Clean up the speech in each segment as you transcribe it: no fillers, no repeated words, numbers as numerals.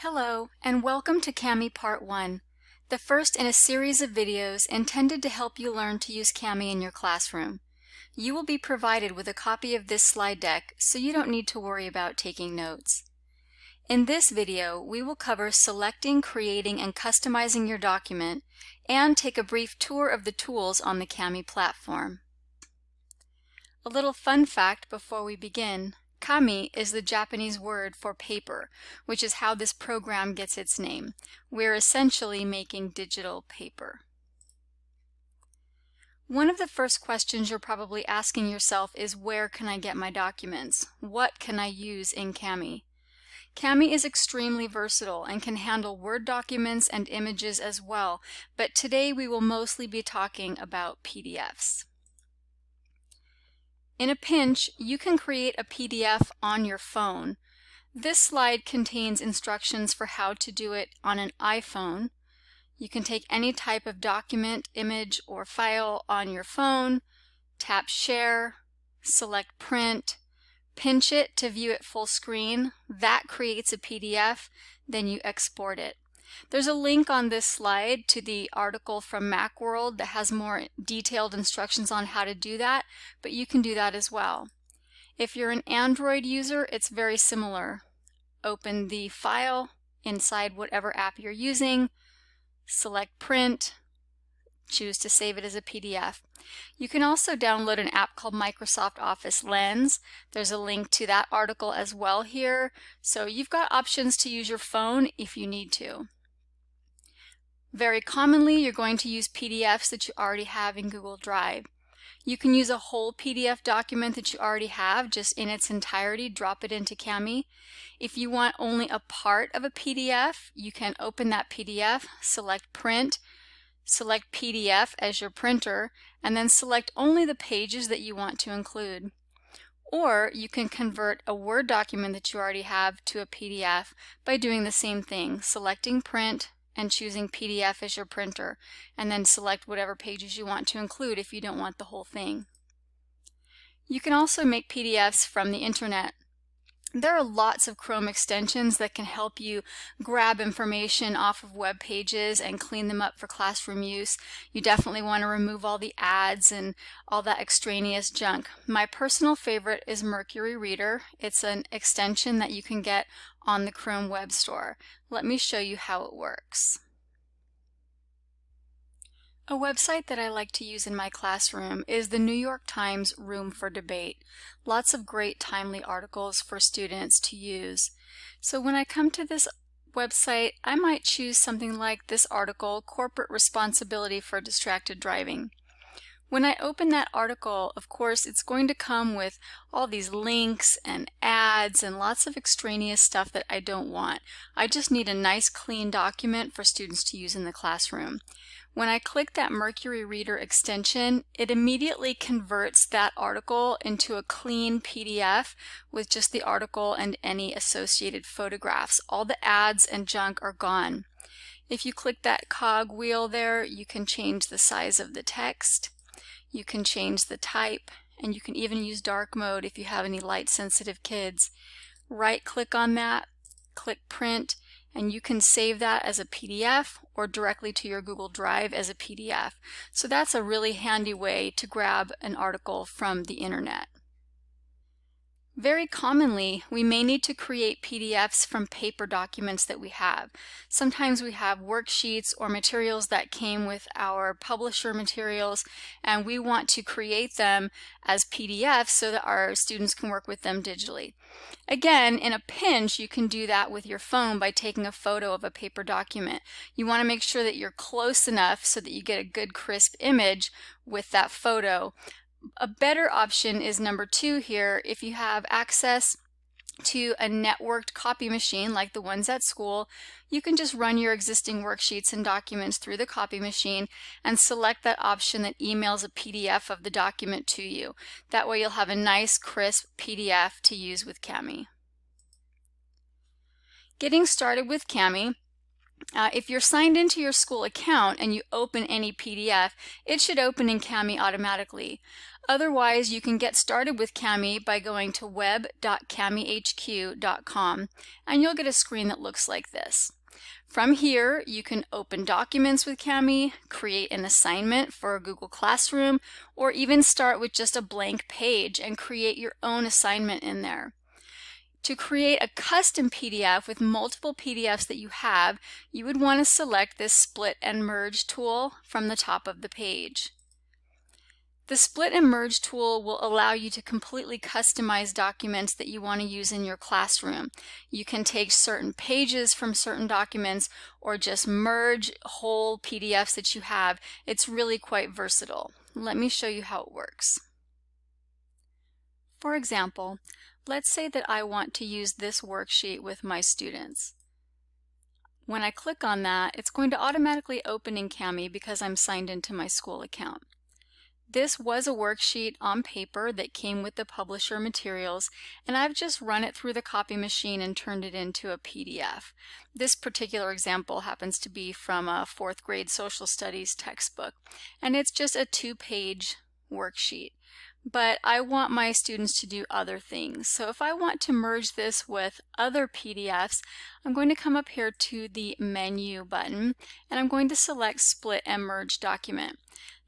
Hello, and welcome to Kami Part 1, the first in a series of videos intended to help you learn to use Kami in your classroom. You will be provided with a copy of this slide deck, so you don't need to worry about taking notes. In this video, we will cover selecting, creating, and customizing your document, and take a brief tour of the tools on the Kami platform. A little fun fact before we begin. Kami is the Japanese word for paper, which is how this program gets its name. We're essentially making digital paper. One of the first questions you're probably asking yourself is, where can I get my documents? What can I use in Kami? Kami is extremely versatile and can handle Word documents and images as well, but today we will mostly be talking about PDFs. In a pinch, you can create a PDF on your phone. This slide contains instructions for how to do it on an iPhone. You can take any type of document, image, or file on your phone, tap Share, select Print, pinch it to view it full screen. That creates a PDF, then you export it. There's a link on this slide to the article from Macworld that has more detailed instructions on how to do that, but you can do that as well. If you're an Android user, it's very similar. Open the file inside whatever app you're using, select Print, choose to save it as a PDF. You can also download an app called Microsoft Office Lens. There's a link to that article as well here, so you've got options to use your phone if you need to. Very commonly, you're going to use PDFs that you already have in Google Drive. You can use a whole PDF document that you already have, just in its entirety, drop it into Kami. If you want only a part of a PDF, you can open that PDF, select Print, select PDF as your printer, and then select only the pages that you want to include. Or you can convert a Word document that you already have to a PDF by doing the same thing, selecting Print, and choosing PDF as your printer, and then select whatever pages you want to include if you don't want the whole thing. You can also make PDFs from the internet. There are lots of Chrome extensions that can help you grab information off of web pages and clean them up for classroom use. You definitely want to remove all the ads and all that extraneous junk. My personal favorite is Mercury Reader. It's an extension that you can get on the Chrome Web Store. Let me show you how it works. A website that I like to use in my classroom is the New York Times Room for Debate. Lots of great timely articles for students to use. So when I come to this website, I might choose something like this article, Corporate Responsibility for Distracted Driving. When I open that article, of course, it's going to come with all these links and ads and lots of extraneous stuff that I don't want. I just need a nice clean document for students to use in the classroom. When I click that Mercury Reader extension, it immediately converts that article into a clean PDF with just the article and any associated photographs. All the ads and junk are gone. If you click that cog wheel there, you can change the size of the text. You can change the type, and you can even use dark mode if you have any light-sensitive kids. Right-click on that, click Print, and you can save that as a PDF or directly to your Google Drive as a PDF. So that's a really handy way to grab an article from the internet. Very commonly, we may need to create PDFs from paper documents that we have. Sometimes we have worksheets or materials that came with our publisher materials, and we want to create them as PDFs so that our students can work with them digitally. Again, in a pinch, you can do that with your phone by taking a photo of a paper document. You want to make sure that you're close enough so that you get a good crisp image with that photo. A better option is number 2 here. If you have access to a networked copy machine like the ones at school, you can just run your existing worksheets and documents through the copy machine and select that option that emails a PDF of the document to you. That way you'll have a nice crisp PDF to use with Kami. Getting started with Kami, If you're signed into your school account and you open any PDF, it should open in Kami automatically. Otherwise, you can get started with Kami by going to web.kamihq.com and you'll get a screen that looks like this. From here, you can open documents with Kami, create an assignment for Google Classroom, or even start with just a blank page and create your own assignment in there. To create a custom PDF with multiple PDFs that you have, you would want to select this Split and Merge tool from the top of the page. The Split and Merge tool will allow you to completely customize documents that you want to use in your classroom. You can take certain pages from certain documents or just merge whole PDFs that you have. It's really quite versatile. Let me show you how it works. For example, let's say that I want to use this worksheet with my students. When I click on that, it's going to automatically open in Kami because I'm signed into my school account. This was a worksheet on paper that came with the publisher materials, and I've just run it through the copy machine and turned it into a PDF. This particular example happens to be from a 4th grade social studies textbook, and it's just a 2-page worksheet. But I want my students to do other things. So if I want to merge this with other PDFs, I'm going to come up here to the menu button and I'm going to select Split and Merge Document.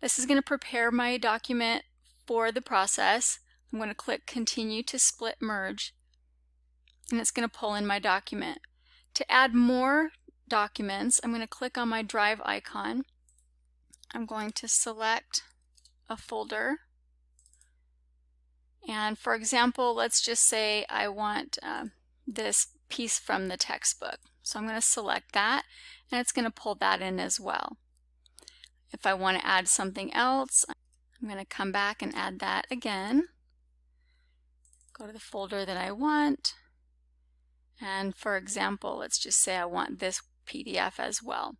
This is going to prepare my document for the process. I'm going to click Continue to Split Merge and it's going to pull in my document. To add more documents, I'm going to click on my drive icon. I'm going to select a folder. And for example, let's just say I want this piece from the textbook. So I'm going to select that and it's going to pull that in as well. If I want to add something else, I'm going to come back and add that again. Go to the folder that I want. And for example, let's just say I want this PDF as well.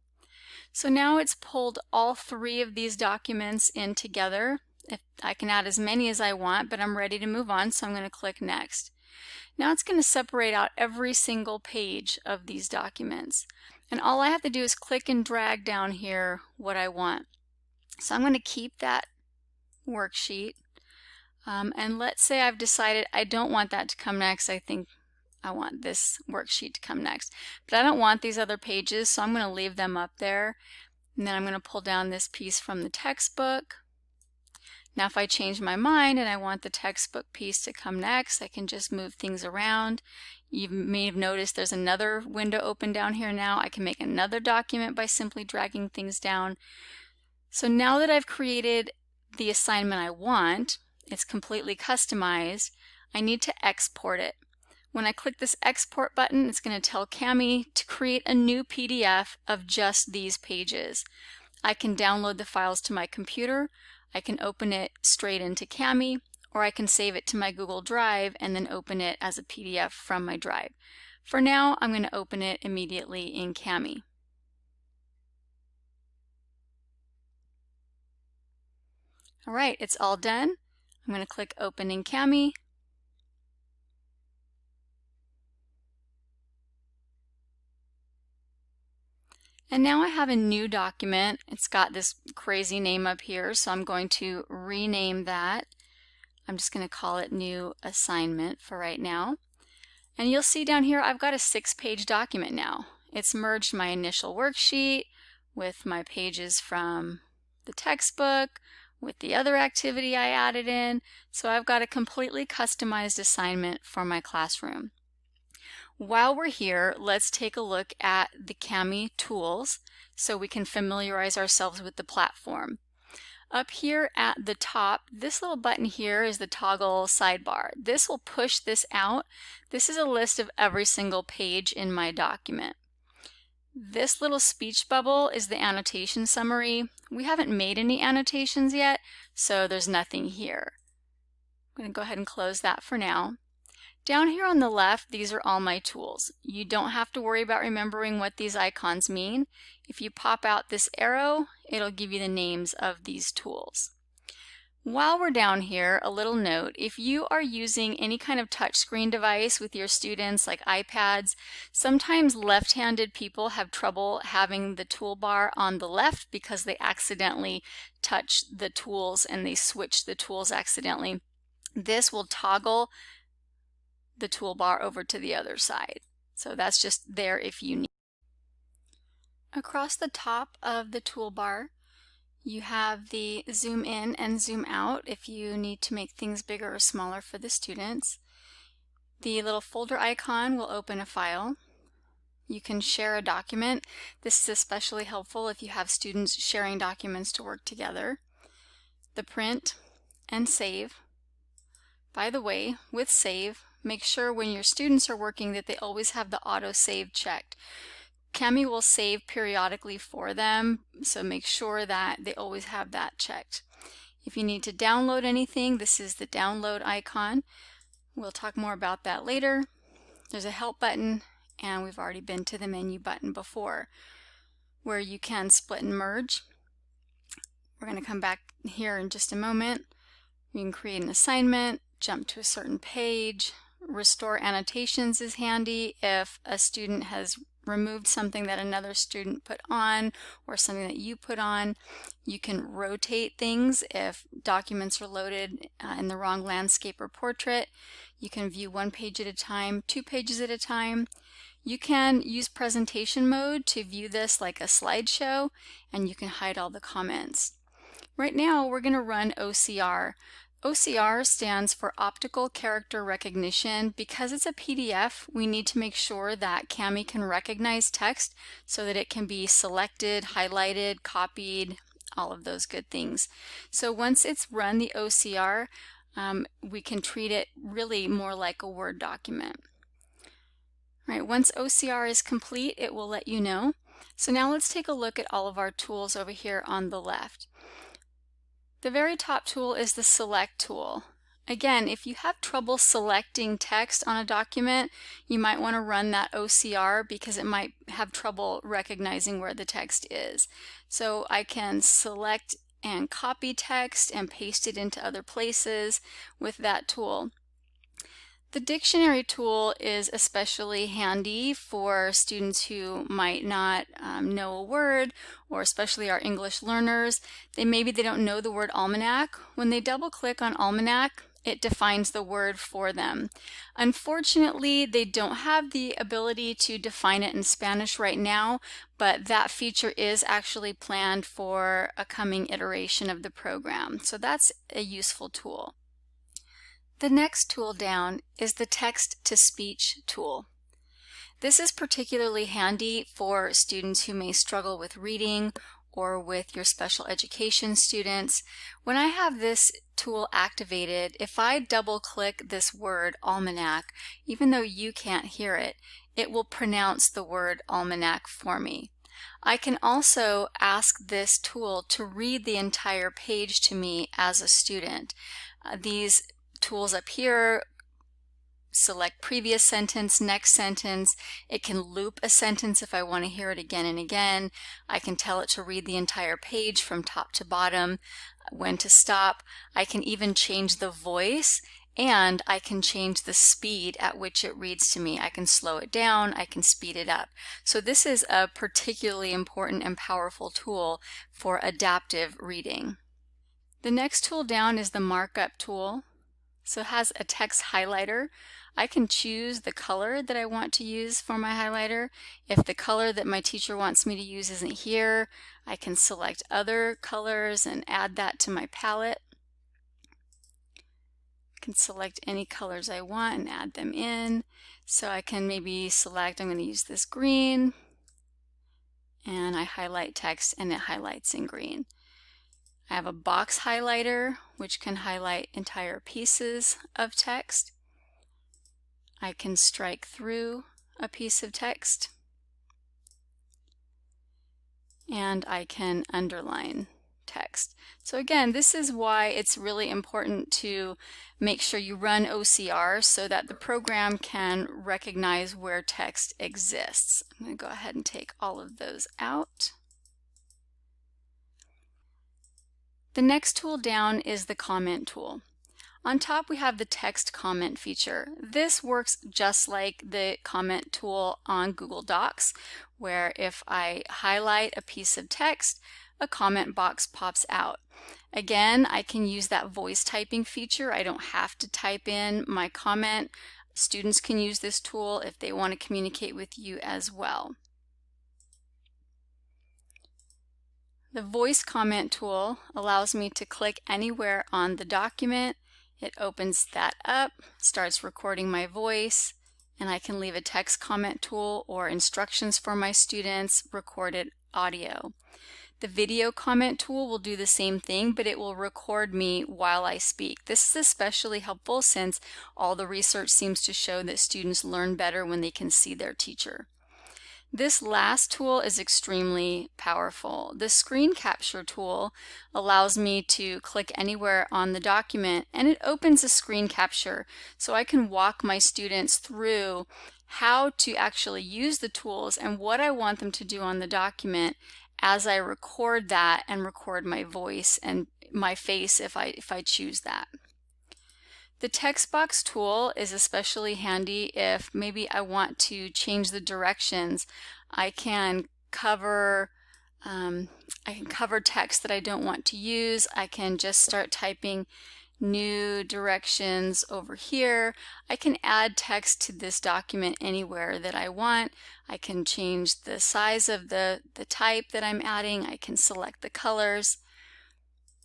So now it's pulled all 3 of these documents in together. If I can add as many as I want, but I'm ready to move on, so I'm going to click Next. Now it's going to separate out every single page of these documents. And all I have to do is click and drag down here what I want. So I'm going to keep that worksheet. And let's say I've decided I don't want that to come next. I think I want this worksheet to come next. But I don't want these other pages, so I'm going to leave them up there. And then I'm going to pull down this piece from the textbook. Now if I change my mind and I want the textbook piece to come next, I can just move things around. You may have noticed there's another window open down here now. I can make another document by simply dragging things down. So now that I've created the assignment I want, it's completely customized, I need to export it. When I click this export button, it's going to tell Kami to create a new PDF of just these pages. I can download the files to my computer, I can open it straight into Kami, or I can save it to my Google Drive and then open it as a PDF from my drive. For now, I'm going to open it immediately in Kami. Alright, it's all done. I'm going to click Open in Kami. And now I have a new document. It's got this crazy name up here, so I'm going to rename that. I'm just going to call it New Assignment for right now. And you'll see down here I've got a 6-page document now. It's merged my initial worksheet with my pages from the textbook, with the other activity I added in. So I've got a completely customized assignment for my classroom. While we're here, let's take a look at the Kami tools so we can familiarize ourselves with the platform. Up here at the top, this little button here is the toggle sidebar. This will push this out. This is a list of every single page in my document. This little speech bubble is the annotation summary. We haven't made any annotations yet, so there's nothing here. I'm going to go ahead and close that for now. Down here on the left, these are all my tools. You don't have to worry about remembering what these icons mean. If you pop out this arrow, it'll give you the names of these tools. While we're down here, a little note, if you are using any kind of touchscreen device with your students like iPads, sometimes left-handed people have trouble having the toolbar on the left because they accidentally touch the tools and they switch the tools accidentally. This will toggle the toolbar over to the other side. So that's just there if you need. Across the top of the toolbar, you have the zoom in and zoom out if you need to make things bigger or smaller for the students. The little folder icon will open a file. You can share a document. This is especially helpful if you have students sharing documents to work together. The print and save. By the way, with save, make sure when your students are working that they always have the auto save checked. Kami will save periodically for them, so make sure that they always have that checked. If you need to download anything, this is the download icon. We'll talk more about that later. There's a help button, and we've already been to the menu button before, where you can split and merge. We're going to come back here in just a moment. You can create an assignment, jump to a certain page. Restore annotations is handy if a student has removed something that another student put on or something that you put on. You can rotate things if documents are loaded in the wrong landscape or portrait. You can view one page at a time, 2 pages at a time. You can use presentation mode to view this like a slideshow, and you can hide all the comments. Right now we're going to run OCR. OCR stands for Optical Character Recognition. Because it's a PDF, we need to make sure that Kami can recognize text so that it can be selected, highlighted, copied, all of those good things. So once it's run the OCR, we can treat it really more like a Word document. All right, once OCR is complete, it will let you know. So now let's take a look at all of our tools over here on the left. The very top tool is the Select tool. Again, if you have trouble selecting text on a document, you might want to run that OCR because it might have trouble recognizing where the text is. So I can select and copy text and paste it into other places with that tool. The dictionary tool is especially handy for students who might not know a word, or especially our English learners. Maybe they don't know the word almanac. When they double click on almanac, it defines the word for them. Unfortunately, they don't have the ability to define it in Spanish right now, but that feature is actually planned for a coming iteration of the program. So that's a useful tool. The next tool down is the text-to-speech tool. This is particularly handy for students who may struggle with reading or with your special education students. When I have this tool activated, if I double-click this word almanac, even though you can't hear it, it will pronounce the word almanac for me. I can also ask this tool to read the entire page to me as a student. These tools up here select previous sentence, next sentence. It can loop a sentence if I want to hear it again and again. I can tell it to read the entire page from top to bottom, when to stop. I can even change the voice, and I can change the speed at which it reads to me. I can slow it down, I can speed it up. So this is a particularly important and powerful tool for adaptive reading. The next tool down is the Markup tool. So it has a text highlighter. I can choose the color that I want to use for my highlighter. If the color that my teacher wants me to use isn't here, I can select other colors and add that to my palette. I can select any colors I want and add them in. So I can maybe select, I'm going to use this green, and I highlight text and it highlights in green. I have a box highlighter, which can highlight entire pieces of text. I can strike through a piece of text, and I can underline text. So again, this is why it's really important to make sure you run OCR so that the program can recognize where text exists. I'm going to go ahead and take all of those out. The next tool down is the comment tool. On top we have the text comment feature. This works just like the comment tool on Google Docs, where if I highlight a piece of text, a comment box pops out. Again, I can use that voice typing feature. I don't have to type in my comment. Students can use this tool if they want to communicate with you as well. The voice comment tool allows me to click anywhere on the document. It opens that up, starts recording my voice, and I can leave a text comment tool or instructions for my students, recorded audio. The video comment tool will do the same thing, but it will record me while I speak. This is especially helpful since all the research seems to show that students learn better when they can see their teacher. This last tool is extremely powerful. The screen capture tool allows me to click anywhere on the document and it opens a screen capture so I can walk my students through how to actually use the tools and what I want them to do on the document as I record that and record my voice and my face if I choose that. The text box tool is especially handy if maybe I want to change the directions. I can cover text that I don't want to use. I can just start typing new directions over here. I can add text to this document anywhere that I want. I can change the size of the type that I'm adding. I can select the colors.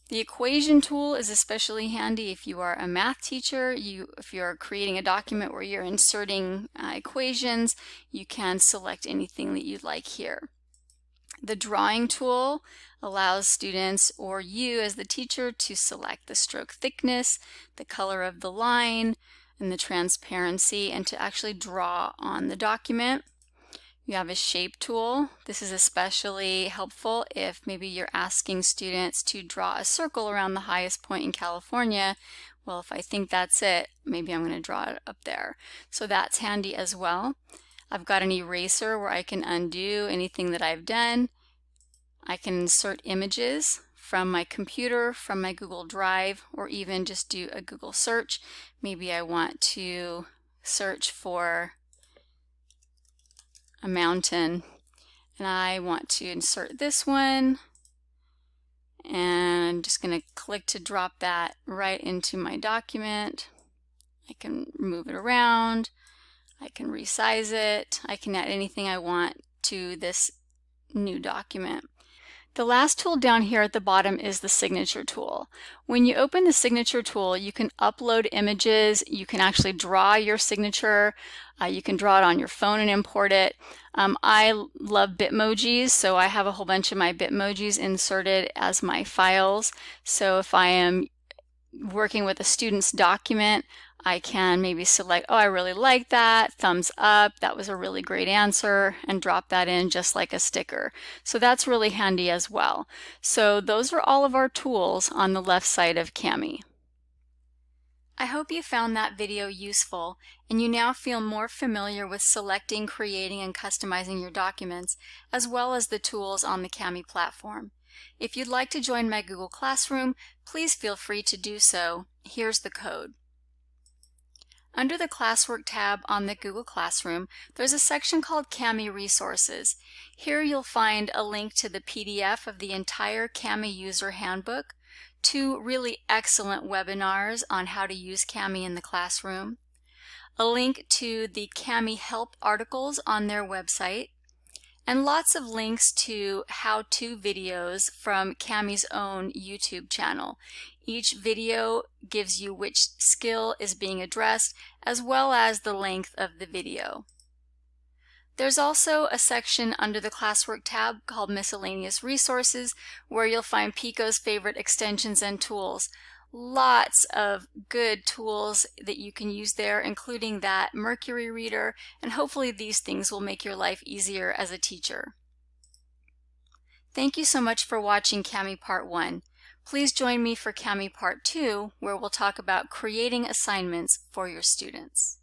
The equation tool is especially handy if you are a math teacher. If you're creating a document where you're inserting equations, you can select anything that you'd like here. The drawing tool allows students or you as the teacher to select the stroke thickness, the color of the line, and the transparency, and to actually draw on the document. You have a shape tool. This is especially helpful if maybe you're asking students to draw a circle around the highest point in California. Well, if I think that's it, maybe I'm going to draw it up there. So that's handy as well. I've got an eraser where I can undo anything that I've done. I can insert images from my computer, from my Google Drive, or even just do a Google search. Maybe I want to search for a mountain and I want to insert this one, and I'm just going to click to drop that right into my document. I can move it around, I can resize it, I can add anything I want to this new document. The last tool down here at the bottom is the signature tool. When you open the signature tool, you can upload images, you can actually draw your signature, you can draw it on your phone and import it. I love Bitmojis, so I have a whole bunch of my Bitmojis inserted as my files. So if I am working with a student's document, I can maybe select, oh, I really like that, thumbs up, that was a really great answer, and drop that in just like a sticker. So that's really handy as well. So those are all of our tools on the left side of Kami. I hope you found that video useful and you now feel more familiar with selecting, creating, and customizing your documents, as well as the tools on the Kami platform. If you'd like to join my Google Classroom, please feel free to do so. Here's the code. Under the Classwork tab on the Google Classroom, there's a section called Kami Resources. Here you'll find a link to the PDF of the entire Kami User Handbook, 2 really excellent webinars on how to use Kami in the classroom, a link to the Kami Help articles on their website, and lots of links to how-to videos from Kami's own YouTube channel. Each video gives you which skill is being addressed, as well as the length of the video. There's also a section under the Classwork tab called Miscellaneous Resources, where you'll find Pico's favorite extensions and tools. Lots of good tools that you can use there, including that Mercury reader, and hopefully these things will make your life easier as a teacher. Thank you so much for watching Kami Part 1. Please join me for Kami Part 2, where we'll talk about creating assignments for your students.